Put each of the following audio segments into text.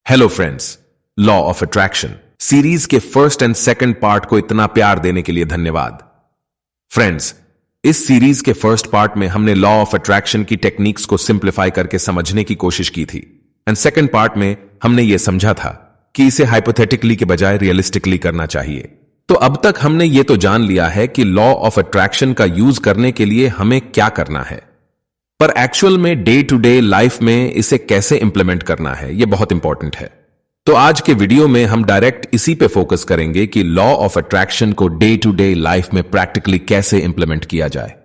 Hello friends, law of attraction series के first and second part को इतना प्यार देने के लिए धन्यवाद। फ्रेंड्स, इस सीरीज के फर्स्ट पार्ट में हमने लॉ ऑफ अट्रैक्शन की टेक्निक्स को सिंप्लीफाई करके समझने की कोशिश की थी एंड सेकंड पार्ट में हमने यह समझा था कि इसे हाइपोथेटिकली के बजाय रियलिस्टिकली करना चाहिए। तो अब तक हमने ये तो जान लिया है कि लॉ ऑफ अट्रैक्शन का यूज करने के लिए हमें क्या करना है, पर एक्चुअल में डे टू डे लाइफ में इसे कैसे इंप्लीमेंट करना है, यह बहुत इंपॉर्टेंट है। तो आज के वीडियो में हम डायरेक्ट इसी पे फोकस करेंगे कि लॉ ऑफ अट्रैक्शन को डे टू डे लाइफ में प्रैक्टिकली कैसे इंप्लीमेंट किया जाए।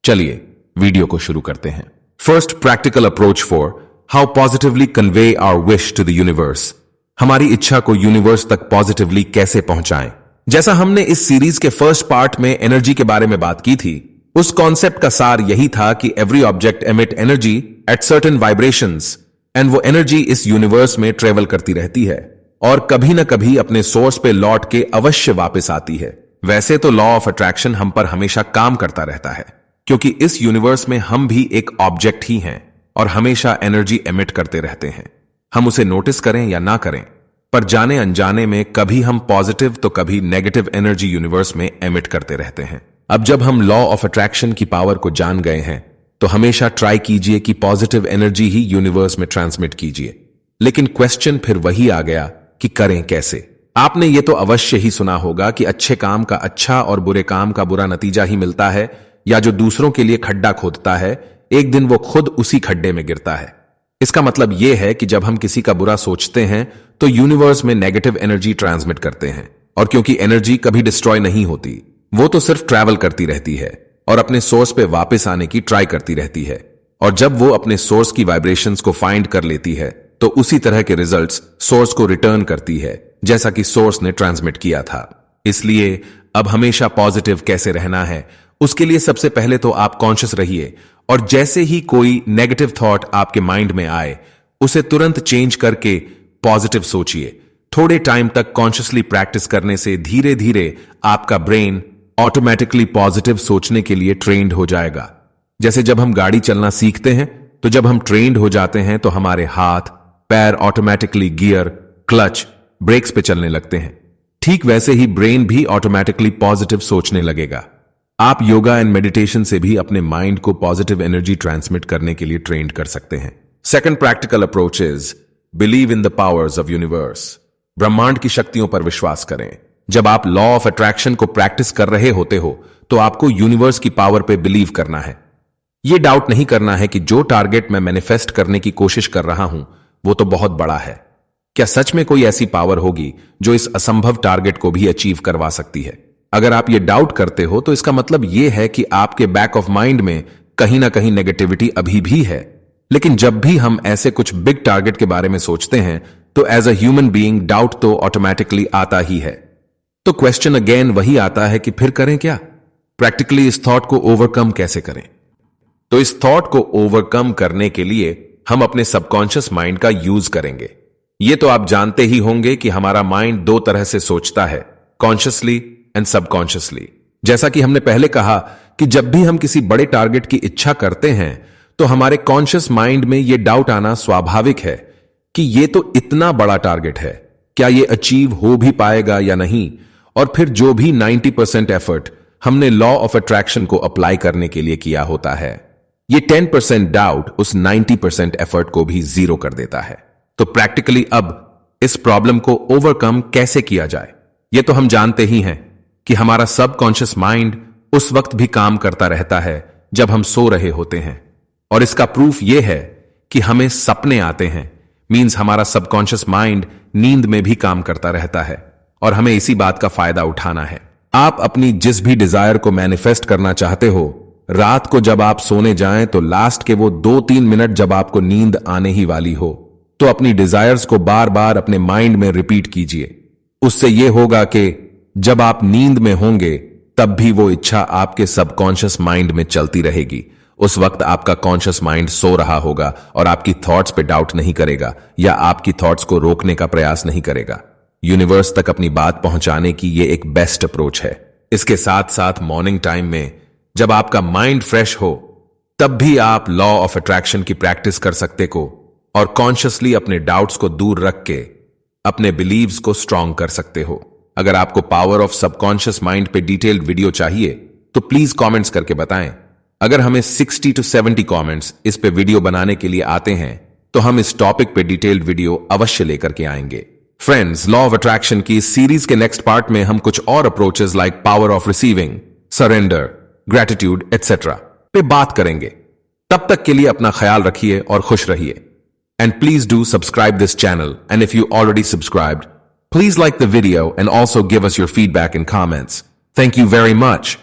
चलिए वीडियो को शुरू करते हैं। First, practical approach for how positively convey our wish to the universe. हमारी इच्छा को यूनिवर्स तक पॉजिटिवली कैसे पहुंचाएं। जैसा हमने इस सीरीज के फर्स्ट पार्ट में एनर्जी के बारे में बात की थी, उस कॉन्सेप्ट का सार यही था कि every object emit energy at certain vibrations and वो एनर्जी इस यूनिवर्स में ट्रेवल करती रहती है और कभी न कभी अपने सोर्स पे लौट के अवश्य वापस आती है। वैसे तो लॉ ऑफ अट्रैक्शन हम पर हमेशा काम करता रहता है, क्योंकि इस यूनिवर्स में हम भी एक ऑब्जेक्ट ही हैं और हमेशा एनर्जी एमिट करते रहते हैं। हम उसे नोटिस करें या ना करें, पर जाने अनजाने में कभी हम पॉजिटिव तो कभी नेगेटिव एनर्जी यूनिवर्स में एमिट करते रहते हैं। अब जब हम लॉ ऑफ अट्रैक्शन की पावर को जान गए हैं, तो हमेशा ट्राई कीजिए कि पॉजिटिव एनर्जी ही यूनिवर्स में ट्रांसमिट कीजिए। लेकिन क्वेश्चन फिर वही आ गया कि करें कैसे। आपने ये तो अवश्य ही सुना होगा कि अच्छे काम का अच्छा और बुरे काम का बुरा नतीजा ही मिलता है, या जो दूसरों के लिए खड्डा खोदता है एक दिन वो खुद उसी खड्डे में गिरता है। इसका मतलब यह है कि जब हम किसी का बुरा सोचते हैं तो यूनिवर्स में नेगेटिव एनर्जी ट्रांसमिट करते हैं, और क्योंकि एनर्जी कभी डिस्ट्रॉय नहीं होती, वो तो सिर्फ ट्रैवल करती रहती है और अपने सोर्स पे वापस आने की ट्राई करती रहती है। और जब वो अपने सोर्स की वाइब्रेशंस को फाइंड कर लेती है तो उसी तरह के रिजल्ट्स सोर्स को रिटर्न करती है, जैसा कि सोर्स ने ट्रांसमिट किया था। इसलिए अब हमेशा पॉजिटिव कैसे रहना है, उसके लिए सबसे पहले तो आप कॉन्शियस रहिए और जैसे ही कोई नेगेटिव थॉट आपके माइंड में आए उसे तुरंत चेंज करके पॉजिटिव सोचिए। थोड़े टाइम तक कॉन्शियसली प्रैक्टिस करने से धीरे धीरे आपका ब्रेन ऑटोमेटिकली पॉजिटिव सोचने के लिए ट्रेन्ड हो जाएगा। जैसे जब हम गाड़ी चलना सीखते हैं तो जब हम ट्रेन्ड हो जाते हैं तो हमारे हाथ पैर ऑटोमेटिकली गियर, क्लच, ब्रेक्स पे चलने लगते हैं। ठीक वैसे ही ब्रेन भी ऑटोमेटिकली पॉजिटिव सोचने लगेगा। आप योगा एंड मेडिटेशन से भी अपने माइंड को पॉजिटिव एनर्जी ट्रांसमिट करने के लिए ट्रेन्ड कर सकते हैं। Second practical approach is believe in the powers of universe. ब्रह्मांड की शक्तियों पर विश्वास करें। जब आप लॉ ऑफ अट्रैक्शन को प्रैक्टिस कर रहे होते हो तो आपको यूनिवर्स की पावर पे बिलीव करना है। यह डाउट नहीं करना है कि जो टारगेट मैं मैनिफेस्ट करने की कोशिश कर रहा हूं वो तो बहुत बड़ा है। क्या सच में कोई ऐसी पावर होगी जो इस असंभव टारगेट को भी अचीव करवा सकती है? अगर आप ये डाउट करते हो तो इसका मतलब यह है कि आपके बैक ऑफ माइंड में कहीं ना कहीं नेगेटिविटी अभी भी है। लेकिन जब भी हम ऐसे कुछ बिग टारगेट के बारे में सोचते हैं तो as a human being doubt तो ऑटोमेटिकली आता ही है। तो क्वेश्चन अगेन वही आता है कि फिर करें क्या? प्रैक्टिकली इस थॉट को ओवरकम कैसे करें? तो इस थॉट को ओवरकम करने के लिए हम अपने सबकॉन्शियस माइंड का यूज करेंगे। ये तो आप जानते ही होंगे कि हमारा माइंड दो तरह से सोचता है, कॉन्शियसली एंड सबकॉन्शियसली। जैसा कि हमने पहले कहा कि जब भी हम किसी बड़े टारगेट की इच्छा करते हैं तो हमारे कॉन्शियस माइंड में यह डाउट आना स्वाभाविक है कि यह तो इतना बड़ा टारगेट है, क्या यह अचीव हो भी पाएगा या नहीं। और फिर जो भी 90% एफर्ट हमने लॉ ऑफ अट्रैक्शन को अप्लाई करने के लिए किया होता है, ये 10% डाउट उस 90% एफर्ट को भी जीरो कर देता है। तो प्रैक्टिकली अब इस प्रॉब्लम को ओवरकम कैसे किया जाए, ये तो हम जानते ही हैं कि हमारा सबकॉन्शियस माइंड उस वक्त भी काम करता रहता है जब हम सो रहे होते हैं। और इसका प्रूफ यह है कि हमें सपने आते हैं, मींस हमारा सबकॉन्शियस माइंड नींद में भी काम करता रहता है और हमें इसी बात का फायदा उठाना है। आप अपनी जिस भी डिजायर को मैनिफेस्ट करना चाहते हो, रात को जब आप सोने जाएं तो लास्ट के वो 2-3 मिनट जब आपको नींद आने ही वाली हो तो अपनी डिजायर्स को बार बार अपने माइंड में रिपीट कीजिए। उससे यह होगा कि जब आप नींद में होंगे तब भी वो इच्छा आपके सबकॉन्शियस माइंड में चलती रहेगी। उस वक्त आपका कॉन्शियस माइंड सो रहा होगा और आपकी थॉट्स पे डाउट नहीं करेगा या आपकी थॉट्स को रोकने का प्रयास नहीं करेगा। यूनिवर्स तक अपनी बात पहुंचाने की ये एक बेस्ट अप्रोच है। इसके साथ साथ मॉर्निंग टाइम में जब आपका माइंड फ्रेश हो तब भी आप लॉ ऑफ अट्रैक्शन की प्रैक्टिस कर सकते हो। और कॉन्शियसली अपने डाउट्स को दूर रख के अपने बिलीव्स को स्ट्रांग कर सकते हो। अगर आपको पावर ऑफ सबकॉन्शियस माइंड पे डिटेल्ड वीडियो चाहिए तो प्लीज कमेंट्स करके बताएं। अगर हमें 60 to 70 कमेंट्स इस पे वीडियो बनाने के लिए आते हैं तो हम इस टॉपिक पे डिटेल्ड वीडियो अवश्य लेकर के आएंगे। फ्रेंड्स, लॉ ऑफ अट्रैक्शन की इस सीरीज के नेक्स्ट पार्ट में हम कुछ और approaches like power of receiving, surrender, gratitude etcetera पे बात करेंगे। तब तक के लिए अपना ख्याल रखिए और खुश रहिए। And please do subscribe this channel, and if you already subscribed, please like the video and also give us your feedback in comments. Thank you very much.